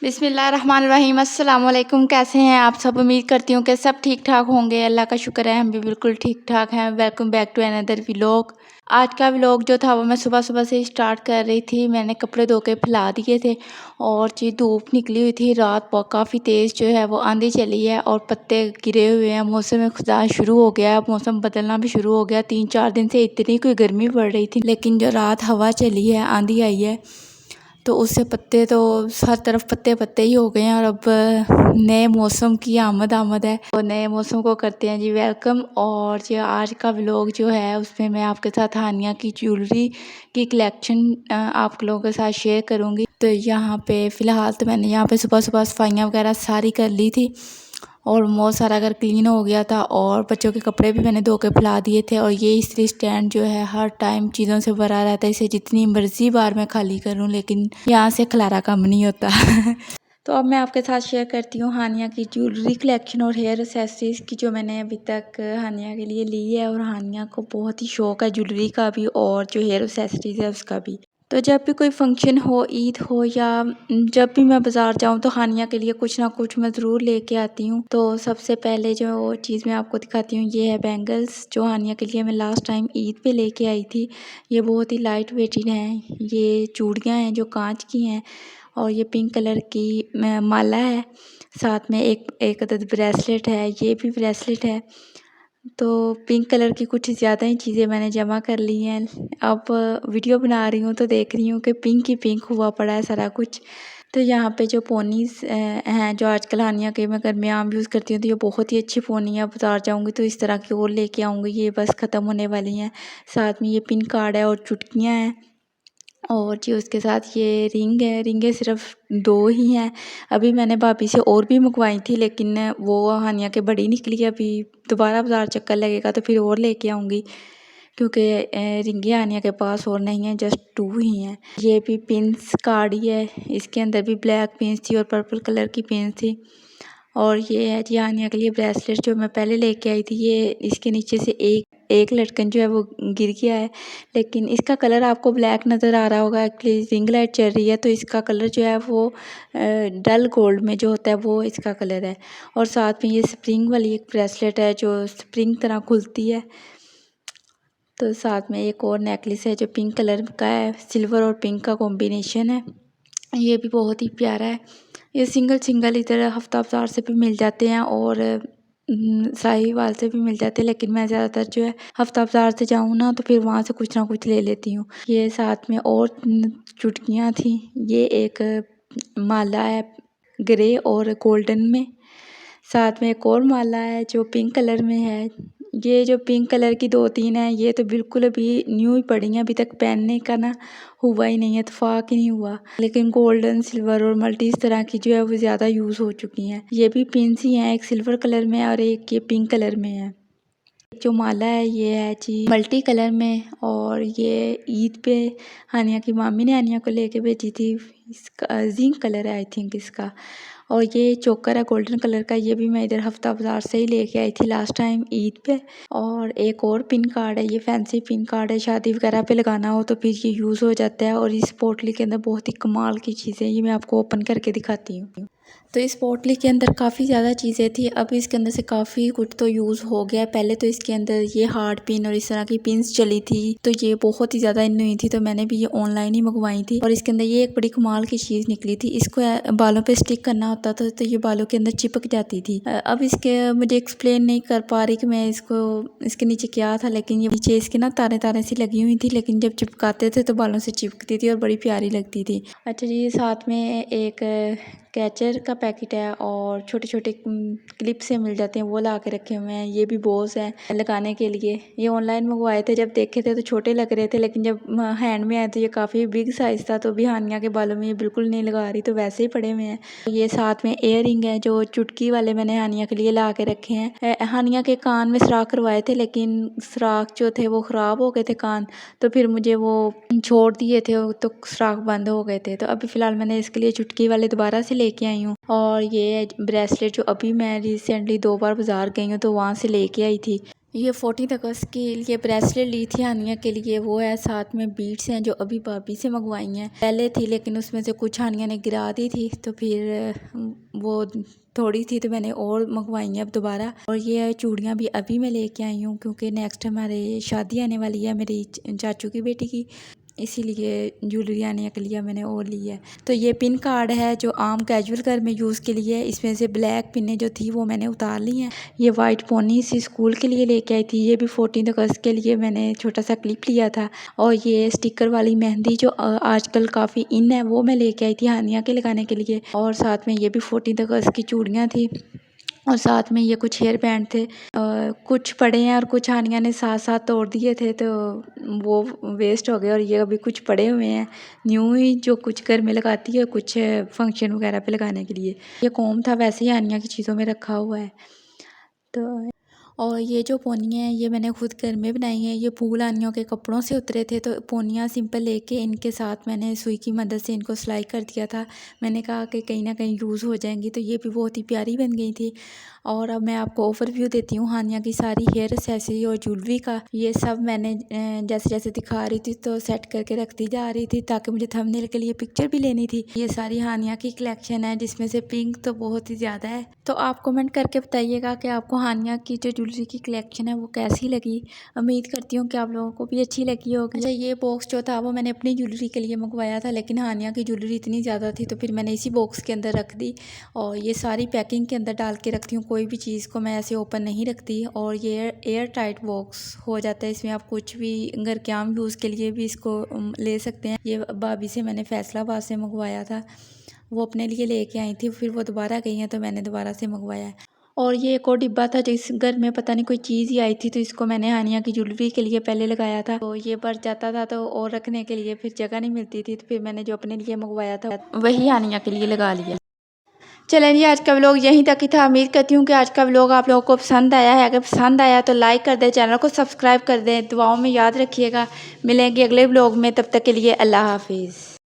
बिस्मिल्लाहिर्रहमानिर्रहीम। अस्सलाम वालेकुम। कैसे हैं आप सब? उम्मीद करती हूँ कि सब ठीक ठाक होंगे। अल्लाह का शुक्र है हम भी बिल्कुल ठीक ठाक हैं। Welcome back to another vlog. आज का व्लॉग जो था वो मैं सुबह सुबह से स्टार्ट कर रही थी। मैंने कपड़े धो के फैला दिए थे और जी धूप निकली हुई थी। रात काफ़ी तेज़ जो है वो आंधी चली है और पत्ते गिरे हुए हैं। मौसम खुदा शुरू हो गया है, मौसम बदलना भी शुरू हो गया। 3-4 दिन से इतनी कोई गर्मी पड़ रही थी, लेकिन जो रात हवा चली है, आंधी आई है, तो उससे पत्ते तो हर तरफ पत्ते पत्ते ही हो गए हैं। और अब नए मौसम की आमद है, तो नए मौसम को करते हैं जी वेलकम। और जो आज का व्लॉग जो है उसमें मैं आपके साथ हानिया की ज्वेलरी की कलेक्शन आप लोगों के साथ शेयर करूंगी। तो यहाँ पे फ़िलहाल तो मैंने यहाँ पे सुबह सुबह सफाइयाँ वगैरह सारी कर ली थी और बहुत सारा घर क्लीन हो गया था और बच्चों के कपड़े भी मैंने धो के फैला दिए थे। और ये इस्त्री स्टैंड जो है हर टाइम चीज़ों से भरा रहता है, इसे जितनी मर्ज़ी बार मैं खाली करूं लेकिन यहाँ से खलारा कम नहीं होता। तो अब मैं आपके साथ शेयर करती हूँ हानिया की ज्वेलरी कलेक्शन और हेयर एक्सेसरीज़ की जो मैंने अभी तक हानिया के लिए ली है। और हानिया को बहुत ही शौक़ है ज्वेलरी का भी और जो हेयर एक्सेसरीज़ है उसका भी। तो जब भी कोई फंक्शन हो, ईद हो या जब भी मैं बाज़ार जाऊँ तो हानिया के लिए कुछ ना कुछ मैं ज़रूर लेके आती हूँ। तो सबसे पहले जो चीज़ मैं आपको दिखाती हूँ ये है बैंगल्स, जो हानिया के लिए मैं लास्ट टाइम ईद पे लेके आई थी। ये बहुत ही लाइट वेटेड हैं। ये चूड़ियाँ हैं जो कांच की हैं और ये पिंक कलर की माला है। साथ में एक अदद ब्रेसलेट है, ये भी ब्रेसलेट है। तो पिंक कलर की कुछ ज़्यादा ही चीज़ें मैंने जमा कर ली हैं। अब वीडियो बना रही हूँ तो देख रही हूँ कि पिंक ही पिंक हुआ पड़ा है सारा कुछ। तो यहाँ पे जो पोनीज़ हैं जो आजकल हानिया के मैं घर में आम यूज़ करती हूँ, तो ये बहुत ही अच्छी पोनी है। बाज़ार जाऊँगी तो इस तरह की और लेके आऊँगी, ये बस ख़त्म होने वाली हैं। साथ में ये पिन कार्ड है और चुटकियाँ हैं और जी उसके साथ ये रिंगें सिर्फ 2 ही हैं। अभी मैंने भाभी से और भी मंगवाई थी लेकिन वो हानिया के बड़ी निकली। अभी दोबारा बाज़ार चक्कर लगेगा तो फिर और लेके आऊँगी, क्योंकि रिंगें हानिया के पास और नहीं है, जस्ट 2 ही हैं। ये भी पिन्स कार्ड ही है, इसके अंदर भी ब्लैक पिन्स थी और पर्पल कलर की पिन्स थी। और ये है जी हानिया के लिए ब्रेसलेट जो मैं पहले लेके आई थी। ये इसके नीचे से एक लटकन जो है वो गिर गया है, लेकिन इसका कलर आपको ब्लैक नज़र आ रहा होगा। एक्चुअली रिंग लाइट चल रही है तो इसका कलर जो है वो डल गोल्ड में जो होता है वो इसका कलर है। और साथ में ये स्प्रिंग वाली एक ब्रेसलेट है जो स्प्रिंग तरह खुलती है। तो साथ में एक और नेकलेस है जो पिंक कलर का है, सिल्वर और पिंक का कॉम्बिनेशन है। ये भी बहुत ही प्यारा है। ये सिंगल इधर हफ्ता बाज़ार से भी मिल जाते हैं और साहिवाल से भी मिल जाते हैं, लेकिन मैं ज़्यादातर जो है हफ्ता बाज़ार से जाऊँ ना तो फिर वहाँ से कुछ ना कुछ ले लेती हूँ। ये साथ में और चुटकियाँ थी। ये एक माला है ग्रे और गोल्डन में। साथ में एक और माला है जो पिंक कलर में है। ये जो पिंक कलर की 2-3 हैं ये तो बिल्कुल अभी न्यू ही पड़ी हैं, अभी तक पहनने का ना हुआ ही नहीं है, इत्तेफाक ही नहीं हुआ। लेकिन गोल्डन, सिल्वर और मल्टी इस तरह की जो है वो ज़्यादा यूज़ हो चुकी हैं। ये भी पिन्स ही हैं, एक सिल्वर कलर में और एक ये पिंक कलर में है। जो माला है ये है जी मल्टी कलर में और ये ईद पे हानिया की मामी ने हानिया को लेके भेजी थी। इसका जिंक कलर है आई थिंक इसका। और ये चोकर है गोल्डन कलर का, ये भी मैं इधर हफ्ता बाज़ार से ही लेके आई थी लास्ट टाइम ईद पे। और एक और पिन कार्ड है, ये फैंसी पिन कार्ड है, शादी वगैरह पे लगाना हो तो फिर ये यूज़ हो जाता है। और इस पोटली के अंदर बहुत ही कमाल की चीज़ें, ये मैं आपको ओपन करके दिखाती हूँ। तो इस पोटली के अंदर काफ़ी ज़्यादा चीज़ें थी। अब इसके अंदर से काफ़ी कुछ तो यूज़ हो गया है। पहले तो इसके अंदर ये हार्ड पिन और इस तरह की पिन्स चली थी, तो ये बहुत ही ज़्यादा इन हुई थी, तो मैंने भी ये ऑनलाइन ही मंगवाई थी। और इसके अंदर ये एक बड़ी कमाल की चीज़ निकली थी, इसको बालों पे स्टिक करना होता था तो ये बालों के अंदर चिपक जाती थी। अब इसके मुझे एक्सप्लेन नहीं कर पा रही कि मैं इसके नीचे क्या था, लेकिन ये नीचे इसके ना तारे तारे सी लगी हुई थी, लेकिन जब चिपकाते थे तो बालों से चिपकती थी और बड़ी प्यारी लगती थी। अच्छा जी, साथ में एक कैचर का पैकेट है और छोटे छोटे क्लिप से मिल जाते हैं, वो ला के रखे हुए हैं। ये भी बोस है लगाने के लिए। ये ऑनलाइन मंगवाए थे, जब देखे थे तो छोटे लग रहे थे, लेकिन जब हैंड में आए तो ये काफ़ी बिग साइज़ था। तो भी हानिया के बालों में ये बिल्कुल नहीं लगा रही, तो वैसे ही पड़े हुए हैं। ये साथ में इयर रिंग है जो चुटकी वाले मैंने हानिया के लिए ला के रखे हैं। हानिया के कान में सुराख करवाए थे, लेकिन सुराख जो थे वो ख़राब हो गए थे कान, तो फिर मुझे वो छोड़ दिए थे तो सुराख बंद हो गए थे। तो अभी फ़िलहाल मैंने इसके लिए चुटकी वाले दोबारा से लेके आई हूँ। और ये ब्रेसलेट जो अभी मैं रिसेंटली 2 बार बाज़ार गई हूँ तो वहाँ से लेके आई थी। ये 14 अगस्त के लिए ब्रेसलेट ली थी हानिया के लिए, वो है साथ में बीड्स हैं जो अभी भाभी से मंगवाई हैं। पहले थी लेकिन उसमें से कुछ हानिया ने गिरा दी थी, तो फिर वो थोड़ी थी तो मैंने और मंगवाई हैं अब दोबारा। और ये चूड़ियाँ भी अभी मैं लेके आई हूँ क्योंकि नेक्स्ट हमारे शादी आने वाली है मेरी चाचू की बेटी की, इसीलिए ज्वेलरी आने के लिए मैंने और ली है। तो ये पिन कार्ड है जो आम कैजुअल घर में यूज़ के लिए, इसमें से ब्लैक पिनें जो थी वो मैंने उतार ली हैं। ये वाइट पोनी सी स्कूल के लिए लेके आई थी, ये भी 14 अगस्त के लिए मैंने छोटा सा क्लिप लिया था। और ये स्टिकर वाली मेहंदी जो आजकल काफ़ी इन है वो मैं लेके आई थी हानिया के लगाने के लिए। और साथ में ये भी 14 अगस्त की चूड़ियाँ थी और साथ में ये कुछ हेयर बैंड थे। कुछ पड़े हैं और कुछ हानिया ने साथ साथ तोड़ दिए थे तो वो वेस्ट हो गए, और ये अभी कुछ पड़े हुए हैं न्यू ही जो कुछ घर में लगाती है, कुछ फंक्शन वगैरह पे लगाने के लिए। ये कॉम था वैसे ही हानिया की चीज़ों में रखा हुआ है। तो और ये जो पोनियाँ हैं ये मैंने खुद घर में बनाई हैं। ये फूल हानियों के कपड़ों से उतरे थे तो पोनियाँ सिंपल लेके इनके साथ मैंने सुई की मदद से इनको सिलाई कर दिया था। मैंने कहा कि कहीं ना कहीं यूज़ हो जाएंगी, तो ये भी बहुत ही प्यारी बन गई थी। और अब मैं आपको ओवरव्यू देती हूँ हानिया की सारी हेयर एक्सेसरी और ज्वेलरी का। ये सब मैंने जैसे जैसे दिखा रही थी तो सेट करके रखती जा रही थी ताकि मुझे थंबनेल के लिए पिक्चर भी लेनी थी। ये सारी हानिया की कलेक्शन है जिसमें से पिंक तो बहुत ही ज़्यादा है। तो आप कमेंट करके बताइएगा कि आपको हानिया की जो ज्वेलरी की कलेक्शन है वो कैसी लगी। उम्मीद करती हूँ कि आप लोगों को भी अच्छी लगी होगी। अच्छा, ये बॉक्स जो था वो मैंने अपनी ज्वेलरी के लिए मंगवाया था, लेकिन हानिया की ज्वेलरी इतनी ज़्यादा थी तो फिर मैंने इसी बॉक्स के अंदर रख दी। और ये सारी पैकिंग के अंदर डाल के रखती हूँ, कोई भी चीज़ को मैं ऐसे ओपन नहीं रखती। और ये एयर टाइट बॉक्स हो जाता है, इसमें आप कुछ भी घर के आम यूज़ के लिए भी इसको ले सकते हैं। ये भाभी से मैंने फैसलाबाद से मंगवाया था, वो अपने लिए लेके आई थी, फिर वो दोबारा गई हैं तो मैंने दोबारा से मंगवाया है। और ये एक और डिब्बा था जिस घर में पता नहीं कोई चीज़ ही आई थी, तो इसको मैंने हानिया की ज्वेलरी के लिए पहले लगाया था। तो ये बढ़ जाता था तो और रखने के लिए फिर जगह नहीं मिलती थी, तो फिर मैंने जो अपने लिए मंगवाया था वही हानिया के लिए लगा लिया। चलें जी, आज का व्लॉग यहीं तक ही था। उम्मीद करती हूँ कि आज का व्लॉग आप लोगों को पसंद आया है। अगर पसंद आया तो लाइक कर दें, चैनल को सब्सक्राइब कर दें, दुआओं में याद रखिएगा। मिलेंगे अगले व्लॉग में, तब तक के लिए अल्लाह हाफिज़।